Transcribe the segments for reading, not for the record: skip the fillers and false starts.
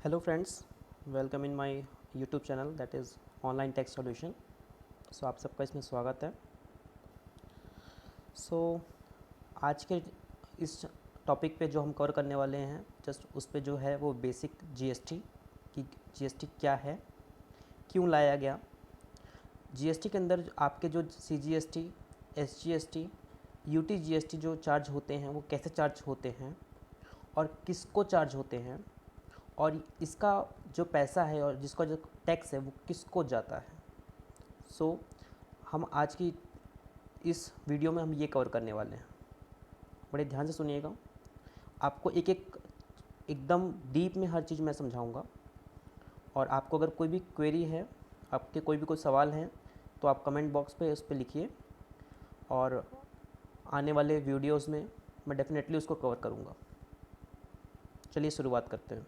Hello friends, welcome in my YouTube channel that is Online Tax Solution. So आप सबका इसमें स्वागत है. So आज के इस टॉपिक पे जो हम कवर करने वाले हैं जस्ट उस पे जो है वो बेसिक जीएसटी कि जीएसटी क्या है, क्यों लाया गया, जीएसटी के अंदर आपके जो सीजीएसटी, एसजीएसटी, यूटीजीएसटी जो चार्ज होते हैं वो कैसे चार्ज होते हैं और किसको चार्ज होते हैं और इसका जो पैसा है और जिसका जो टैक्स है वो किसको जाता है. सो हम आज की इस वीडियो में हम ये कवर करने वाले हैं. बड़े ध्यान से सुनिएगा, आपको एक एक एकदम डीप में हर चीज़ मैं समझाऊंगा. और आपको अगर कोई भी क्वेरी है, आपके कोई सवाल हैं तो आप कमेंट बॉक्स पे उस पर लिखिए और आने वाले वीडियोस में मैं डेफिनेटली उसको कवर करूँगा. चलिए शुरुआत करते हैं.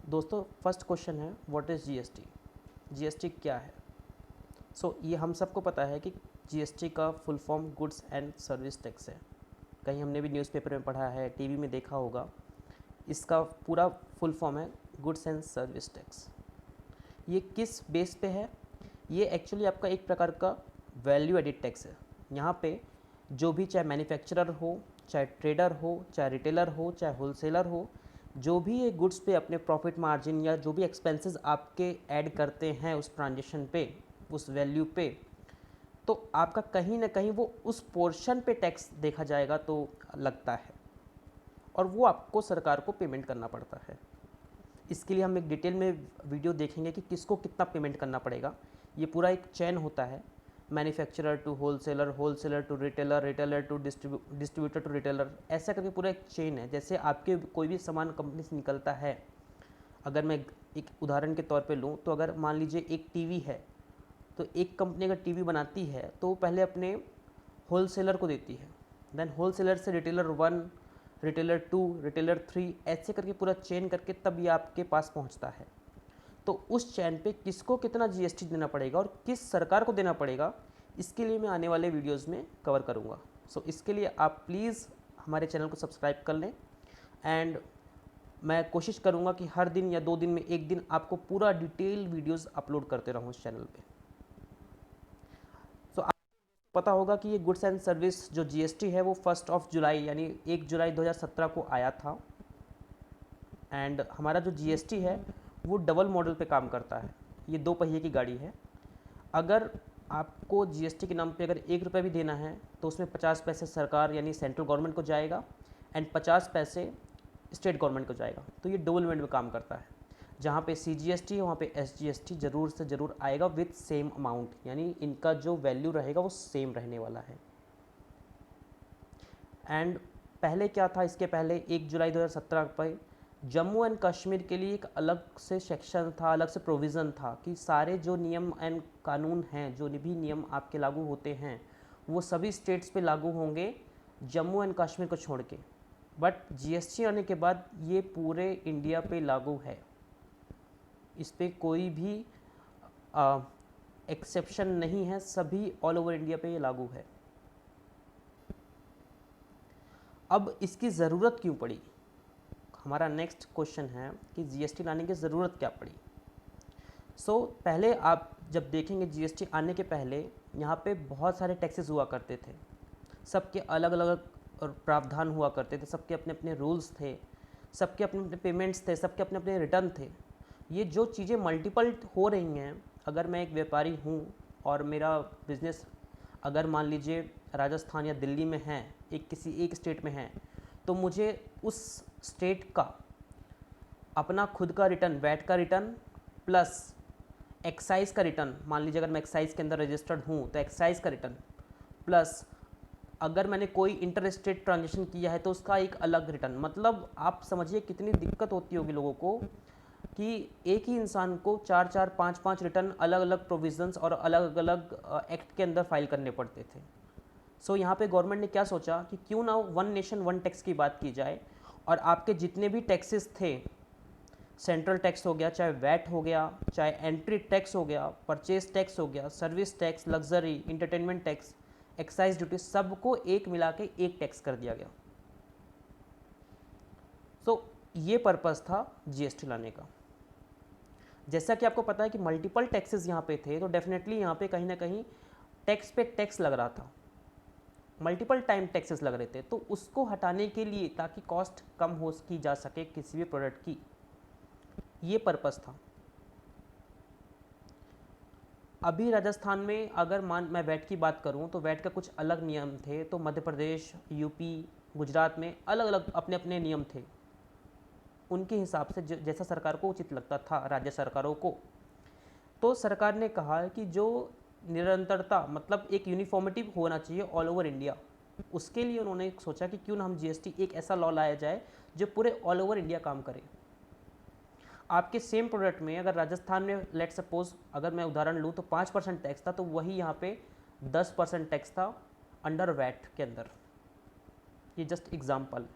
दोस्तों फर्स्ट क्वेश्चन है व्हाट इज़ जीएसटी. जीएसटी क्या है? ये हम सबको पता है कि जीएसटी का full form goods and service tax है. कहीं हमने भी न्यूज़पेपर में पढ़ा है, टीवी में देखा होगा. इसका पूरा फुल फॉर्म है गुड्स एंड सर्विस टैक्स. ये किस बेस पे है? ये एक्चुअली आपका एक प्रकार का वैल्यू एडिड टैक्स है. यहाँ पे जो भी चाहे मैन्युफैक्चरर हो, चाहे ट्रेडर हो, चाहे रिटेलर हो, चाहे होलसेलर हो, जो भी ये गुड्स पे अपने प्रॉफिट मार्जिन या जो भी एक्सपेंसेस आपके ऐड करते हैं उस ट्रांजेक्शन पे, उस वैल्यू पे, तो आपका कहीं ना कहीं वो उस पोर्शन पे टैक्स देखा जाएगा तो लगता है और वो आपको सरकार को पेमेंट करना पड़ता है. इसके लिए हम एक डिटेल में वीडियो देखेंगे कि किसको कितना पेमेंट करना पड़ेगा. ये पूरा एक चेन होता है, manufacturer to wholesaler, wholesaler to retailer, retailer to distributor to retailer, ऐसा करके पूरा एक चेन है. जैसे आपके कोई भी सामान कंपनी से निकलता है, अगर मैं एक उदाहरण के तौर पे लूँ तो अगर मान लीजिए एक टीवी है, तो एक कंपनी अगर टीवी बनाती है तो पहले अपने होलसेलर को देती है, देन होलसेलर से रिटेलर 1, रिटेलर 2, रिटेलर 3, ऐसे करके पूरा चेन करके तब ये आपके पास पहुंचता है. तो उस चैन पे किसको कितना जीएसटी देना पड़ेगा और किस सरकार को देना पड़ेगा, इसके लिए मैं आने वाले वीडियोस में कवर करूँगा. इसके लिए आप प्लीज़ हमारे चैनल को सब्सक्राइब कर लें एंड मैं कोशिश करूँगा कि हर दिन या 2 दिन में एक दिन आपको पूरा डिटेल वीडियोस अपलोड करते रहूँ इस चैनल पे. आपको पता होगा कि ये गुड्स एंड सर्विस जो जीएसटी है वो 1 जुलाई यानी 1 जुलाई 2017 को आया था. एंड हमारा जो जीएसटी है वो डबल मॉडल पे काम करता है. ये 2 पहिए की गाड़ी है. अगर आपको जीएसटी के नाम पे अगर 1 रुपये भी देना है तो उसमें 50 पैसे सरकार यानी सेंट्रल गवर्नमेंट को जाएगा एंड 50 पैसे स्टेट गवर्नमेंट को जाएगा. तो ये डबल मॉडल में काम करता है. जहाँ पे सीजीएसटी है वहाँ पे एसजीएसटी ज़रूर से ज़रूर आएगा विथ सेम अमाउंट, यानी इनका जो वैल्यू रहेगा वो सेम रहने वाला है. एंड पहले क्या था, इसके पहले 1 जुलाई 2017 पर जम्मू एंड कश्मीर के लिए एक अलग से सेक्शन था, अलग से प्रोविज़न था कि सारे जो नियम एंड कानून हैं, जो भी नियम आपके लागू होते हैं वो सभी स्टेट्स पे लागू होंगे जम्मू एंड कश्मीर को छोड़ के. बट जीएसटी आने के बाद ये पूरे इंडिया पे लागू है. इस पर कोई भी एक्सेप्शन नहीं है, सभी ऑल ओवर इंडिया पे ये लागू है. अब इसकी ज़रूरत क्यों पड़ी? हमारा नेक्स्ट क्वेश्चन है कि जीएसटी लाने की ज़रूरत क्या पड़ी. पहले आप जब देखेंगे जीएसटी आने के पहले यहाँ पे बहुत सारे टैक्सेस हुआ करते थे. सबके अलग अलग प्रावधान हुआ करते थे, सबके अपने अपने रूल्स थे, सबके अपने अपने पेमेंट्स थे, सबके अपने अपने रिटर्न थे. ये जो चीज़ें मल्टीपल हो रही हैं, अगर मैं एक व्यापारी हूँ और मेरा बिज़नेस अगर मान लीजिए राजस्थान या दिल्ली में है, किसी एक स्टेट में है, तो मुझे उस स्टेट का अपना खुद का रिटर्न, वैट का रिटर्न प्लस एक्साइज का रिटर्न, मान लीजिए अगर मैं एक्साइज के अंदर रजिस्टर्ड हूँ तो एक्साइज का रिटर्न प्लस अगर मैंने कोई इंटर स्टेट ट्रांजेक्शन किया है तो उसका एक अलग रिटर्न. मतलब आप समझिए कितनी दिक्कत होती होगी लोगों को कि एक ही इंसान को 4-4, 5-5 रिटर्न अलग अलग प्रोविजंस और अलग अलग एक्ट के अंदर फाइल करने पड़ते थे. यहाँ पे गवर्नमेंट ने क्या सोचा कि क्यों ना वन नेशन वन टैक्स की बात की जाए और आपके जितने भी टैक्सेस थे, सेंट्रल टैक्स हो गया, चाहे वैट हो गया, चाहे एंट्री टैक्स हो गया, परचेज टैक्स हो गया, service tax, luxury, entertainment tax, excise duty, सबको एक मिला के एक टैक्स कर दिया गया. ये पर्पस था जीएसटी लाने का। जैसा कि आपको पता है कि मल्टीपल टैक्सेस यहाँ पे थे, तो डेफिनेटली यहाँ पे कहीं ना कहीं टैक्स पे टैक्स लग रहा था, मल्टीपल टाइम टैक्सेस लग रहे थे। तो उसको हटाने के लिए, ताकि कॉस्ट कम हो की जा सके किसी भी प्रोडक्ट की, ये पर्पस था। अभी राजस्थान में अगर मैं वैट की बात करूं तो वैट का कुछ अलग नियम थे, तो मध्य प्रदेश, यूपी, गुजरात में अलग अलग अपने अपने नियम थे। उनके हिसाब से जैसा सरकार को उचित लगता था, राज्य सरकारों को, तो सरकार ने कहा कि जो निरंतरता, मतलब एक यूनिफॉर्मिटी होना चाहिए ऑल ओवर इंडिया। उसके लिए उन्होंने सोचा कि क्यों ना हम जीएसटी एक ऐसा लॉ लाया जाए जो पूरे ऑल ओवर इंडिया काम करे। आपके सेम प्रोडक्ट में अगर राजस्थान में लेट सपोज अगर मैं उदाहरण लूँ तो 5% टैक्स था, तो वही यहाँ पे 10% टैक्स था अंडर वैट के अंदर। ये जस्ट एग्जाम्पल।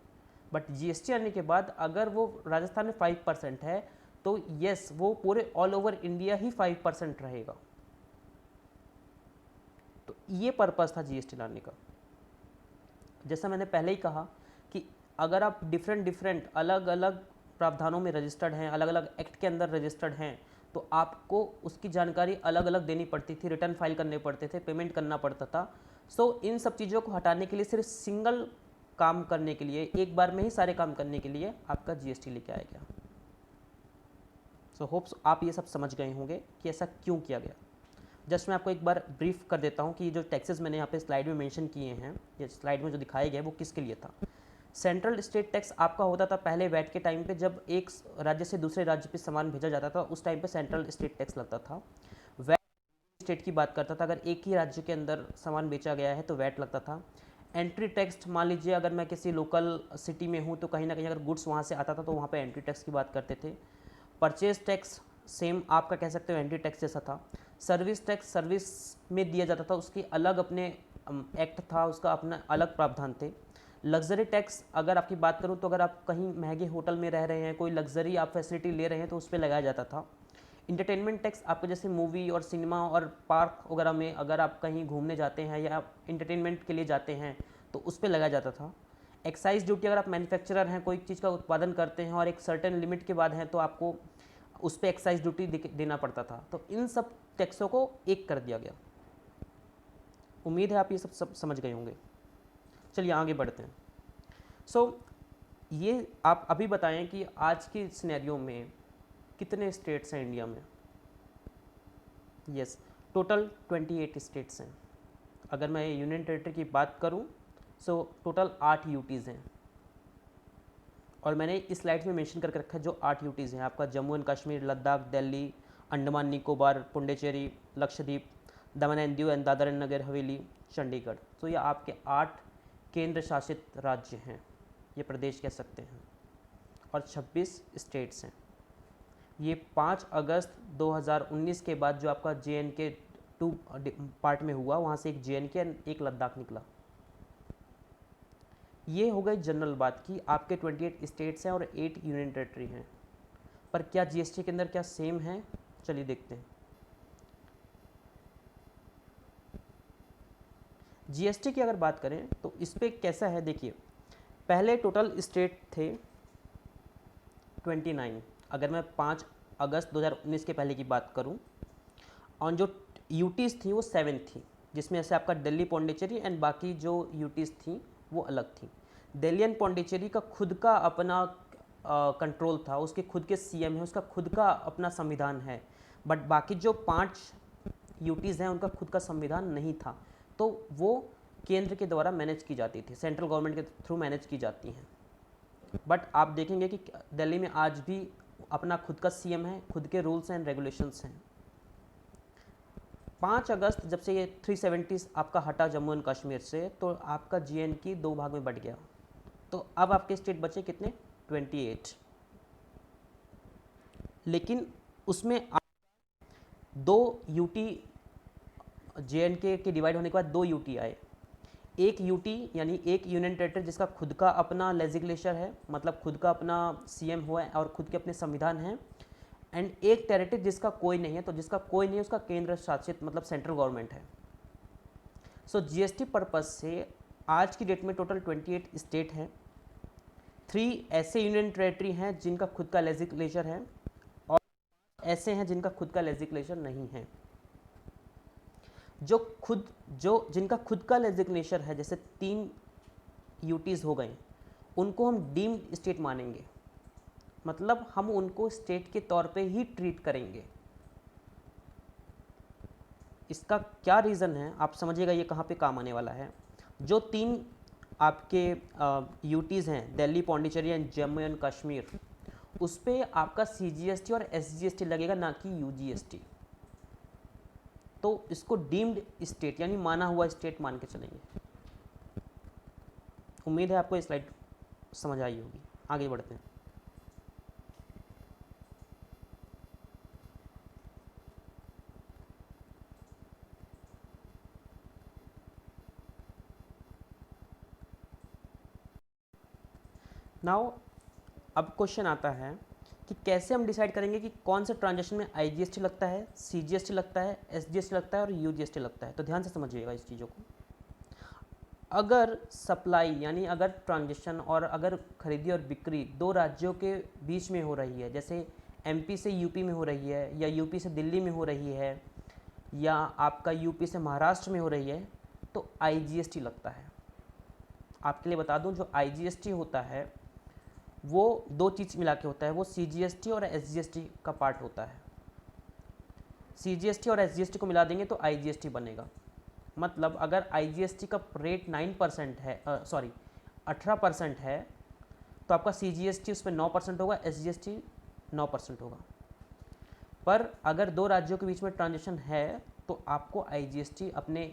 बट जीएसटी आने के बाद अगर वो राजस्थान में 5% है, तो यस वो पूरे ऑल ओवर इंडिया ही 5% रहेगा। तो ये पर्पस था जीएसटी लाने का। जैसा मैंने पहले ही कहा कि अगर आप डिफरेंट अलग अलग प्रावधानों में रजिस्टर्ड हैं, अलग अलग एक्ट के अंदर रजिस्टर्ड हैं, तो आपको उसकी जानकारी अलग अलग देनी पड़ती थी, रिटर्न फाइल करने पड़ते थे, पेमेंट करना पड़ता था। सो इन सब चीज़ों को हटाने के लिए, सिर्फ सिंगल काम करने के लिए, एक बार में ही सारे काम करने के लिए आपका जीएसटी लेके आया गया। सो होप्स आप ये सब समझ गए होंगे कि ऐसा क्यों किया गया। जस्ट मैं आपको एक बार ब्रीफ कर देता हूँ कि ये जो टैक्सेस मैंने यहाँ पे स्लाइड में मेंशन किए हैं, ये स्लाइड में जो दिखाए गए वो किसके लिए था। सेंट्रल स्टेट टैक्स आपका होता था पहले वैट के टाइम पे, जब एक राज्य से दूसरे राज्य पे सामान भेजा जाता था उस टाइम पे सेंट्रल स्टेट टैक्स लगता था। वैट स्टेट की बात करता था, अगर एक ही राज्य के अंदर सामान बेचा गया है तो वैट लगता था। एंट्री टैक्स, मान लीजिए अगर मैं किसी लोकल सिटी में हूँ तो कहीं ना कहीं अगर गुड्स वहाँ से आता था तो वहाँ पे एंट्री टैक्स की बात करते थे। परचेज टैक्स सेम आपका कह सकते हो एंट्री टैक्स जैसा था। सर्विस टैक्स सर्विस में दिया जाता था, उसकी अलग अपने एक्ट था, उसका अपना अलग प्रावधान थे। लग्जरी टैक्स अगर आपकी बात करूं तो अगर आप कहीं महंगे होटल में रह रहे हैं, कोई लग्जरी आप फैसिलिटी ले रहे हैं तो उस पर लगाया जाता था। इंटरटेनमेंट टैक्स आपको जैसे मूवी और सिनेमा और पार्क वगैरह में अगर आप कहीं घूमने जाते हैं या आप इंटरटेनमेंट के लिए जाते हैं तो उस पर लगाया जाता था। एक्साइज ड्यूटी अगर आप मैन्युफैक्चरर हैं, कोई चीज़ का उत्पादन करते हैं और एक सर्टेन लिमिट के बाद हैं तो आपको उस पर एक्साइज ड्यूटी देना पड़ता था। तो इन सब टैक्सों को एक कर दिया गया। उम्मीद है आप ये सब समझ गए होंगे। चलिए आगे बढ़ते हैं। ये आप अभी बताएं कि आज की सिनेरियो में कितने स्टेट्स हैं इंडिया में। यस, टोटल 28 स्टेट्स हैं। अगर मैं यूनियन टेरिटरी की बात करूं टोटल 8 यूटीज़ हैं। और मैंने इस स्लाइड में मेंशन करके रखा है जो 8 यूटीज़ हैं आपका Jammu and Kashmir, Ladakh, Delhi, Andaman Nicobar, Puducherry, Lakshadweep, Daman and Diu and Dadra and Nagar Haveli, Chandigarh. तो ये आपके 8 केंद्र शासित राज्य हैं, ये प्रदेश कह सकते हैं, और 26 स्टेट्स हैं। ये 5 अगस्त 2019 के बाद जो आपका JNK 2 पार्ट में हुआ, वहाँ से एक JNK एंड एक लद्दाख निकला। ये हो गई जनरल बात की आपके 28 स्टेट्स हैं और 8 यूनियन टेरिटरी हैं। पर क्या जीएसटी के अंदर क्या सेम है, चलिए देखते हैं। जीएसटी की अगर बात करें तो इस पर कैसा है, देखिए पहले टोटल स्टेट थे 29। अगर मैं 5 अगस्त 2019 के पहले की बात करूं, और जो यूटीज़ थी वो 7 थी, जिसमें से आपका दिल्ली, पौंडीचेरी एंड बाकी जो यूटीज़ थी वो अलग थी। दिल्ली एंड पौंडीचेरी का खुद का अपना कंट्रोल था, उसके खुद के सीएम है, उसका खुद का अपना संविधान है। बट बाकी जो 5 यूटीज़ हैं उनका खुद का संविधान नहीं था, तो वो केंद्र के द्वारा मैनेज की जाती थी, सेंट्रल गवर्नमेंट के थ्रू मैनेज की जाती हैं। बट आप देखेंगे कि दिल्ली में आज भी अपना खुद का सीएम है, खुद के रूल्स एंड रेगुलेशंस हैं। 5 अगस्त जब से ये 370 आपका हटा जम्मू एंड कश्मीर से, तो आपका JNK 2 भाग में बट गया। तो अब आपके स्टेट बचे कितने, 28। लेकिन उसमें 2 यूटी JNK के डिवाइड होने के बाद 2 यूटी आए। एक यूटी यानी एक यूनियन टेरिटरी जिसका खुद का अपना लेजिस्लेचर है, मतलब खुद का अपना सीएम हुआ है और खुद के अपने संविधान हैं, एंड एक टेरिटरी जिसका कोई नहीं है। तो जिसका कोई नहीं है उसका केंद्र शासित मतलब सेंट्रल गवर्नमेंट है। सो जीएसटी पर्पस से आज की डेट में टोटल 28 स्टेट हैं, 3 ऐसे यूनियन टेरेटरी हैं जिनका खुद का लेजिस्लेचर है और ऐसे हैं जिनका खुद का लेजिस्लेचर नहीं है। जो जिनका खुद का लेजिस्लेचर है, जैसे 3 यूटीज़ हो गए, उनको हम डीम्ड स्टेट मानेंगे, मतलब हम उनको स्टेट के तौर पे ही ट्रीट करेंगे। इसका क्या रीज़न है आप समझिएगा, ये कहाँ पे काम आने वाला है। जो 3 आपके यूटीज़ हैं, दिल्ली, पौंडीचेरी एंड जम्मू एंड कश्मीर, उस पर आपका CGST और SGST लगेगा, ना कि UGST। तो इसको डीम्ड स्टेट यानी माना हुआ स्टेट मान के चलेंगे। उम्मीद है आपको ये स्लाइड समझ आई होगी। आगे बढ़ते हैं। नाउ अब क्वेश्चन आता है कि कैसे हम डिसाइड करेंगे कि कौन से ट्रांजेक्शन में IGST लगता है, CGST लगता है, SGST लगता है और UGST लगता है। तो ध्यान से समझिएगा इस चीज़ों को। अगर सप्लाई यानी अगर ट्रांजेक्शन और अगर खरीदी और बिक्री 2 राज्यों के बीच में हो रही है, जैसे MP से UP में हो रही है, या UP से दिल्ली में हो रही है, या आपका UP से महाराष्ट्र में हो रही है, तो IGST लगता है। आपके लिए बता दूं, जो IGST होता है वो 2 चीज़ मिला के होता है, वो CGST और SGST का पार्ट होता है। CGST और SGST को मिला देंगे तो IGST बनेगा। मतलब अगर IGST का रेट 9% है, 18% है, तो आपका CGST उसमें 9% होगा, SGST 9% होगा। पर अगर 2 राज्यों के बीच में ट्रांजेक्शन है तो आपको IGST अपने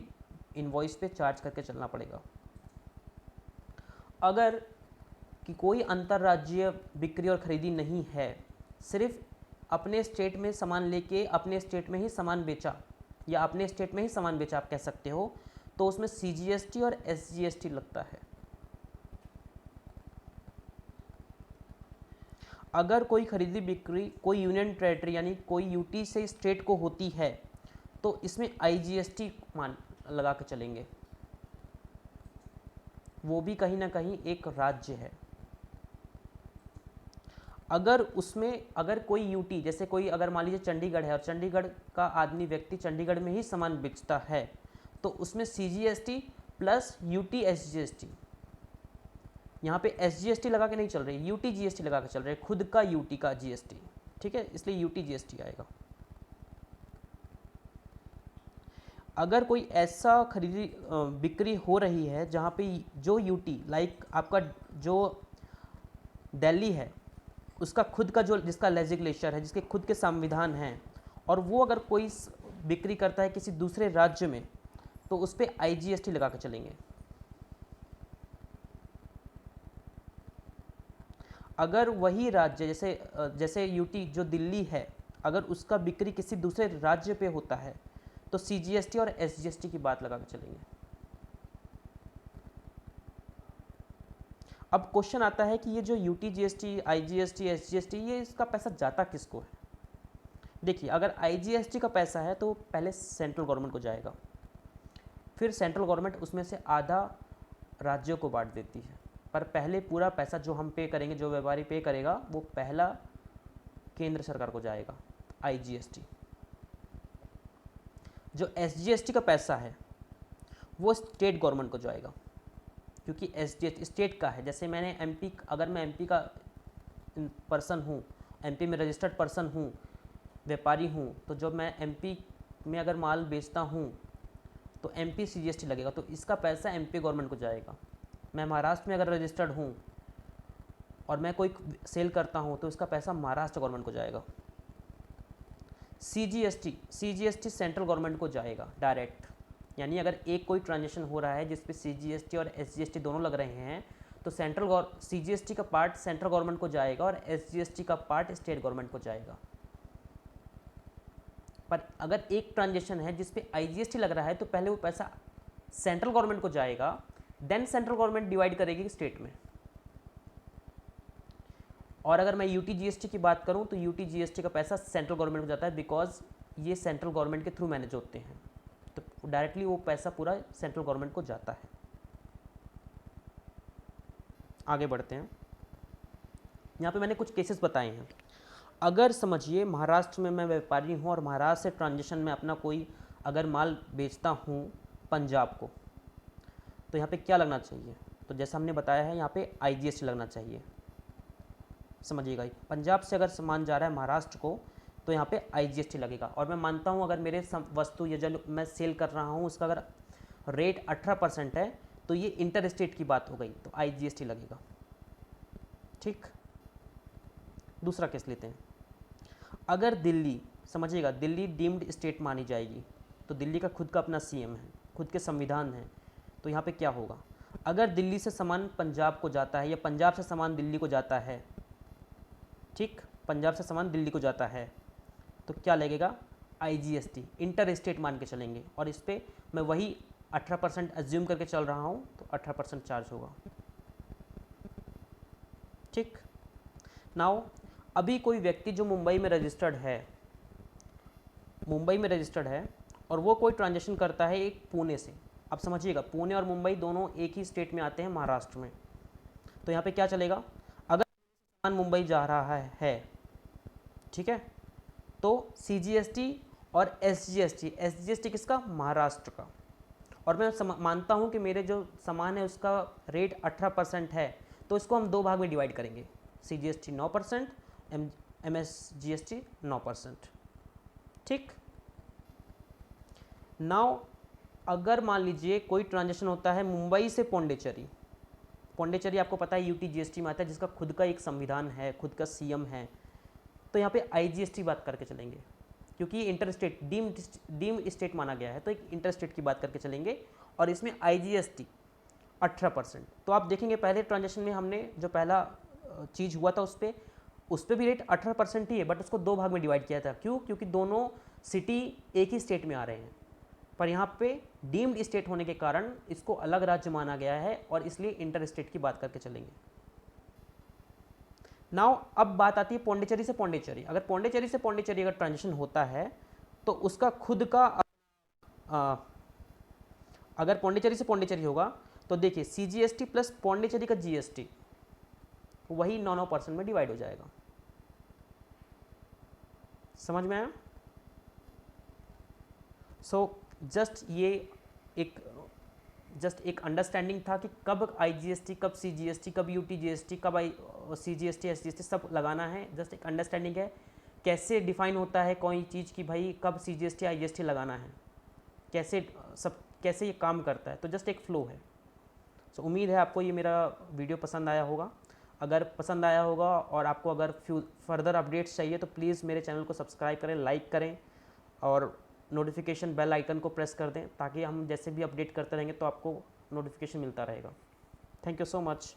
इनवॉइस पे चार्ज करके चलना पड़ेगा। अगर कि कोई अंतर्राज्यीय बिक्री और खरीदी नहीं है, सिर्फ अपने स्टेट में सामान लेके अपने स्टेट में ही सामान बेचा, या अपने स्टेट में ही सामान बेचा आप कह सकते हो, तो उसमें CGST और SGST लगता है। अगर कोई खरीदी बिक्री कोई यूनियन टेरेटरी यानी कोई यूटी से स्टेट को होती है तो इसमें IGST मान लगा के चलेंगे, वो भी कहीं ना कहीं एक राज्य है। अगर उसमें अगर कोई यूटी, जैसे कोई अगर मान लीजिए चंडीगढ़ है और चंडीगढ़ का आदमी व्यक्ति चंडीगढ़ में ही सामान बेचता है, तो उसमें CGST प्लस UT SGST, यहाँ पे SGST लगा के नहीं चल रही, UT GST लगा के चल रहे, खुद का UT का GST, ठीक है, इसलिए UT GST आएगा। अगर कोई ऐसा खरीदी बिक्री हो रही है जहाँ पे जो UT लाइक आपका जो दिल्ली है, उसका खुद का जो जिसका लेजिस्लेचर है, जिसके खुद के संविधान हैं, और वो अगर कोई बिक्री करता है किसी दूसरे राज्य में, तो उस पर IGST लगा के चलेंगे। अगर वही राज्य जैसे यूटी जो दिल्ली है, अगर उसका बिक्री किसी दूसरे राज्य पे होता है तो CGST और SGST की बात लगा के चलेंगे। अब क्वेश्चन आता है कि ये जो UT GST, IGST, SGST, ये इसका पैसा जाता किसको है। देखिए, अगर IGST का पैसा है तो पहले सेंट्रल गवर्नमेंट को जाएगा, फिर सेंट्रल गवर्नमेंट उसमें से आधा राज्यों को बांट देती है, पर पहले पूरा पैसा जो हम पे करेंगे, जो व्यापारी पे करेगा, वो पहला केंद्र सरकार को जाएगा IGST। जो SGST का पैसा है वो स्टेट गवर्नमेंट को जाएगा, क्योंकि SGST स्टेट का है। जैसे अगर मैं MP का पर्सन हूँ, MP में रजिस्टर्ड पर्सन हूँ, व्यापारी हूँ, तो जब मैं MP में अगर माल बेचता हूँ तो MP CGST लगेगा, तो इसका पैसा MP गवर्नमेंट को जाएगा। मैं महाराष्ट्र में अगर रजिस्टर्ड हूँ और मैं कोई सेल करता हूँ तो इसका पैसा महाराष्ट्र गवर्नमेंट को जाएगा। CGST सेंट्रल गवर्नमेंट को जाएगा डायरेक्ट, यानी अगर एक कोई ट्रांजेक्शन हो रहा है जिस पे CGST और SGST दोनों लग रहे हैं, तो CGST का पार्ट सेंट्रल गवर्नमेंट को जाएगा और SGST का पार्ट स्टेट गवर्नमेंट को जाएगा। पर अगर एक ट्रांजेक्शन है जिस पे IGST लग रहा है तो पहले वो पैसा सेंट्रल गवर्नमेंट को जाएगा, देन सेंट्रल गवर्नमेंट डिवाइड करेगी स्टेट में। और अगर मैं UT GST की बात करूं तो UT GST का पैसा सेंट्रल गवर्नमेंट को जाता है, बिकॉज ये सेंट्रल गवर्नमेंट के थ्रू मैनेज होते हैं, तो डायरेक्टली वो पैसा पूरा सेंट्रल गवर्नमेंट को जाता है। आगे बढ़ते हैं। यहाँ पे मैंने कुछ केसेस बताए हैं। अगर समझिए महाराष्ट्र में मैं व्यापारी हूँ और महाराष्ट्र से ट्रांजेक्शन में अपना कोई अगर माल बेचता हूँ पंजाब को, तो यहाँ पे क्या लगना चाहिए? तो जैसा हमने बताया है यहाँ पे IGST लगना चाहिए। समझिएगा, पंजाब से अगर सामान जा रहा है महाराष्ट्र को तो यहाँ पे IGST लगेगा। और मैं मानता हूँ अगर मेरे वस्तु या जो मैं सेल कर रहा हूँ उसका अगर रेट 18% है तो ये इंटर स्टेट की बात हो गई, तो IGST लगेगा। ठीक, दूसरा केस लेते हैं। अगर दिल्ली, समझिएगा, दिल्ली डीम्ड स्टेट मानी जाएगी, तो दिल्ली का खुद का अपना CM है, खुद के संविधान है, तो यहाँ पे क्या होगा? अगर दिल्ली से सामान पंजाब को जाता है या पंजाब से सामान दिल्ली को जाता है, ठीक, पंजाब से सामान दिल्ली को जाता है, तो क्या लगेगा? IGST, इंटर स्टेट मान के चलेंगे। और इस पर मैं वही 18% एज्यूम करके चल रहा हूँ, तो 18% चार्ज होगा। ठीक, नाउ अभी कोई व्यक्ति जो मुंबई में रजिस्टर्ड है और वो कोई ट्रांजेक्शन करता है एक पुणे से। अब समझिएगा, पुणे और मुंबई दोनों एक ही स्टेट में आते हैं, महाराष्ट्र में, तो यहाँ पे क्या चलेगा? अगर सामान मुंबई जा रहा है, ठीक है, तो CGST और SGST किसका? महाराष्ट्र का। और मैं मानता हूँ कि मेरे जो सामान है उसका रेट 18% है, तो इसको हम दो भाग में डिवाइड करेंगे, CGST 9%, MSGST 9%। ठीक, नाउ अगर मान लीजिए कोई ट्रांजेक्शन होता है मुंबई से पौंडीचेरी, पौंडीचेरी आपको पता है UT GST में आता है, जिसका खुद का एक संविधान है, खुद का CM है, तो यहाँ पे IGST बात करके चलेंगे, क्योंकि इंटर स्टेट डीम्ड स्टेट माना गया है, तो एक इंटर स्टेट की बात करके चलेंगे। और इसमें IGST 18%। तो आप देखेंगे पहले ट्रांजेक्शन में हमने जो पहला चीज़ हुआ था उस पर भी रेट 18% ही है, बट उसको दो भाग में डिवाइड किया था। क्यों? क्योंकि दोनों सिटी एक ही स्टेट में आ रहे हैं, पर यहाँ पे डीम्ड स्टेट होने के कारण इसको अलग राज्य माना गया है और इसलिए इंटर स्टेट की बात करके चलेंगे। नाउ अब बात आती है पौंडीचेरी से पौंडीचेरी। अगर पौंडीचेरी से पौंडीचेरी अगर ट्रांजेक्शन होता है तो उसका खुद का अगर पौंडीचेरी से पौंडीचेरी होगा तो देखिए CGST प्लस पौंडीचेरी का GST वही 9% में डिवाइड हो जाएगा। समझ में आया? सो जस्ट एक अंडरस्टैंडिंग था कि कब IGST, कब CGST, कब UT GST, कब CGST SGST सब लगाना है। जस्ट एक अंडरस्टैंडिंग है कैसे डिफाइन होता है कोई चीज़ की भाई कब CGST IGST लगाना है, कैसे ये काम करता है, तो जस्ट एक फ्लो है। सो उम्मीद है आपको ये मेरा वीडियो पसंद आया होगा। अगर पसंद आया होगा और आपको अगर फर्दर अपडेट्स चाहिए तो प्लीज़ मेरे चैनल को सब्सक्राइब करें, लाइक करें और नोटिफिकेशन बेल आइकन को प्रेस कर दें, ताकि हम जैसे भी अपडेट करते रहेंगे तो आपको नोटिफिकेशन मिलता रहेगा। Thank you so much.